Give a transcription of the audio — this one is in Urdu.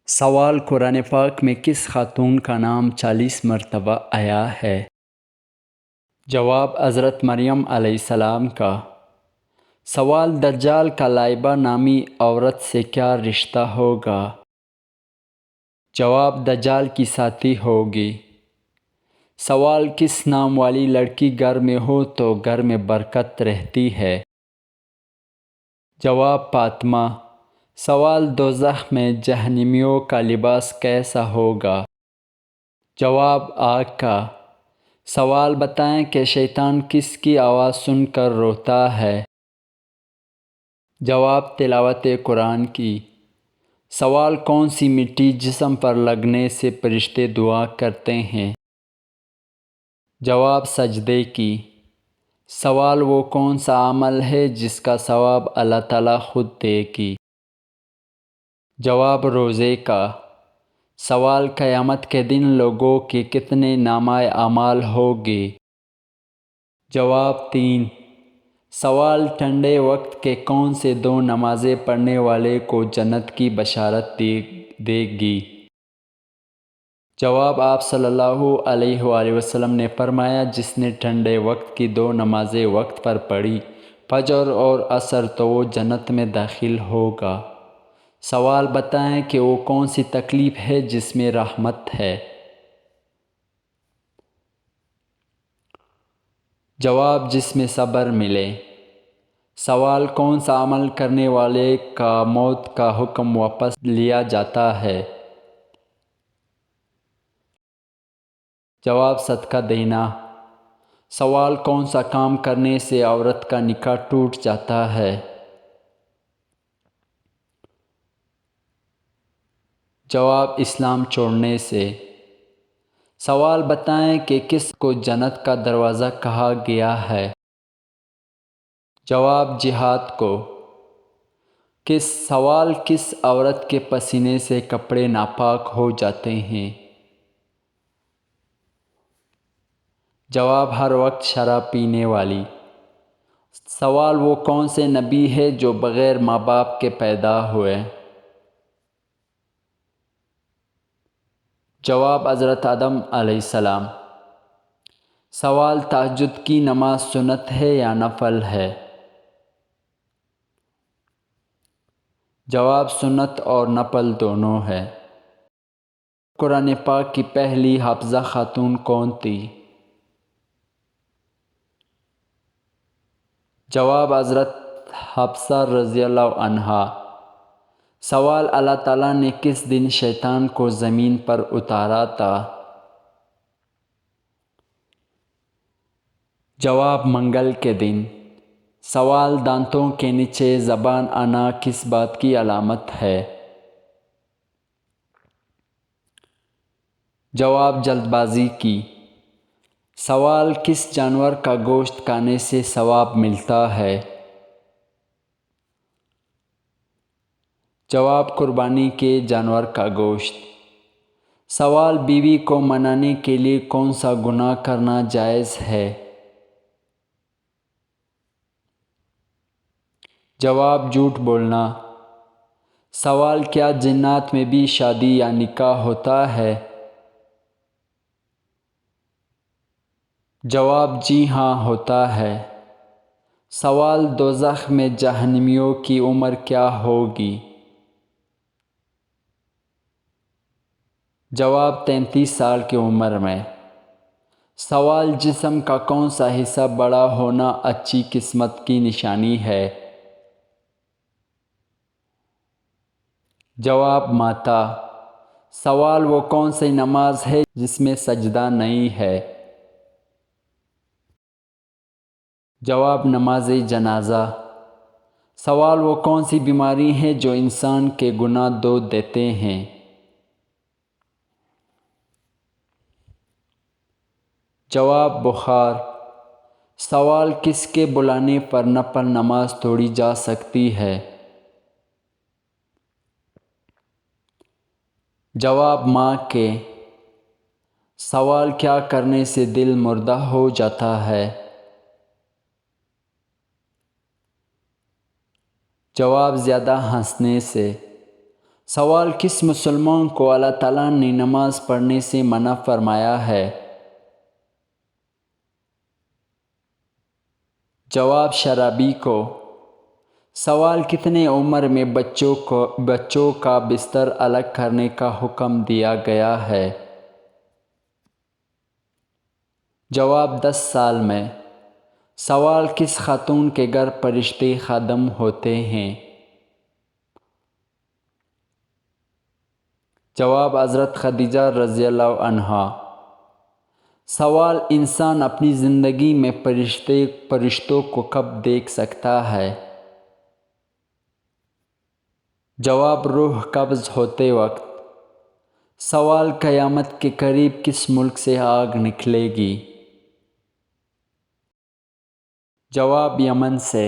سوال قرآن پاک میں کس خاتون کا نام 40 مرتبہ آیا ہے؟ جواب حضرت مریم علیہ السلام کا۔ سوال دجال کا لائبہ نامی عورت سے کیا رشتہ ہوگا؟ جواب دجال کی ساتھی ہوگی۔ سوال کس نام والی لڑکی گھر میں ہو تو گھر میں برکت رہتی ہے؟ جواب فاطمہ۔ سوال دوزخ میں جہنمیوں کا لباس کیسا ہوگا؟ جواب آگ کا۔ سوال بتائیں کہ شیطان کس کی آواز سن کر روتا ہے؟ جواب تلاوت قرآن کی۔ سوال کون سی مٹی جسم پر لگنے سے فرشتے دعا کرتے ہیں؟ جواب سجدے کی۔ سوال وہ کون سا عمل ہے جس کا ثواب اللہ تعالیٰ خود دے گی؟ جواب روزے کا۔ سوال قیامت کے دن لوگوں کے کتنے نامہ اعمال ہوگے؟ جواب 3۔ سوال ٹھنڈے وقت کے کون سے 2 نمازیں پڑھنے والے کو جنت کی بشارت دے گی؟ جواب آپ صلی اللہ علیہ وآلہ وسلم نے فرمایا جس نے ٹھنڈے وقت کی 2 نمازیں وقت پر پڑھی، فجر اور عصر، تو وہ جنت میں داخل ہوگا۔ سوال بتائیں کہ وہ کون سی تکلیف ہے جس میں رحمت ہے؟ جواب جس میں صبر ملے۔ سوال کون سا عمل کرنے والے کا موت کا حکم واپس لیا جاتا ہے؟ جواب صدقہ دینا۔ سوال کون سا کام کرنے سے عورت کا نکاح ٹوٹ جاتا ہے؟ جواب اسلام چھوڑنے سے۔ سوال بتائیں کہ کس کو جنت کا دروازہ کہا گیا ہے؟ جواب جہاد کو۔ سوال کس عورت کے پسینے سے کپڑے ناپاک ہو جاتے ہیں؟ جواب ہر وقت شراب پینے والی۔ سوال وہ کون سے نبی ہے جو بغیر ماں باپ کے پیدا ہوئے؟ جواب حضرت آدم علیہ السلام۔ سوال تہجد کی نماز سنت ہے یا نفل ہے؟ جواب سنت اور نفل دونوں ہے۔ قرآن پاک کی پہلی حافظہ خاتون کون تھی؟ جواب حضرت حفصہ رضی اللہ عنہا۔ سوال اللہ تعالیٰ نے کس دن شیطان کو زمین پر اتارا تھا؟ جواب منگل کے دن۔ سوال دانتوں کے نیچے زبان آنا کس بات کی علامت ہے؟ جواب جلد بازی کی۔ سوال کس جانور کا گوشت کھانے سے ثواب ملتا ہے؟ جواب قربانی کے جانور کا گوشت۔ سوال بیوی کو منانے کے لیے کون سا گناہ کرنا جائز ہے؟ جواب جھوٹ بولنا۔ سوال کیا جنات میں بھی شادی یا نکاح ہوتا ہے؟ جواب جی ہاں ہوتا ہے۔ سوال دوزخ میں جہنمیوں کی عمر کیا ہوگی؟ جواب 33 سال کی عمر میں۔ سوال جسم کا کون سا حصہ بڑا ہونا اچھی قسمت کی نشانی ہے؟ جواب ماتھا۔ سوال وہ کون سی نماز ہے جس میں سجدہ نہیں ہے؟ جواب نماز جنازہ۔ سوال وہ کون سی بیماری ہے جو انسان کے گناہ دھو دیتے ہیں؟ جواب بخار۔ سوال کس کے بلانے پر نفل نماز توڑی جا سکتی ہے؟ جواب ماں کے۔ سوال کیا کرنے سے دل مردہ ہو جاتا ہے؟ جواب زیادہ ہنسنے سے۔ سوال: کس مسلمان کو اللہ تعالیٰ نے نماز پڑھنے سے منع فرمایا ہے؟ جواب: شرابی کو۔ سوال: کتنے عمر میں بچوں کا بستر الگ کرنے کا حکم دیا گیا ہے؟ جواب: 10 سال میں۔ سوال: کس خاتون کے گھر فرشتے خادم ہوتے ہیں؟ جواب: حضرت خدیجہ رضی اللہ عنہا۔ سوال: انسان اپنی زندگی میں فرشتوں کو کب دیکھ سکتا ہے؟ جواب: روح قبض ہوتے وقت۔ سوال: قیامت کے قریب کس ملک سے آگ نکلے گی؟ جواب: یمن سے۔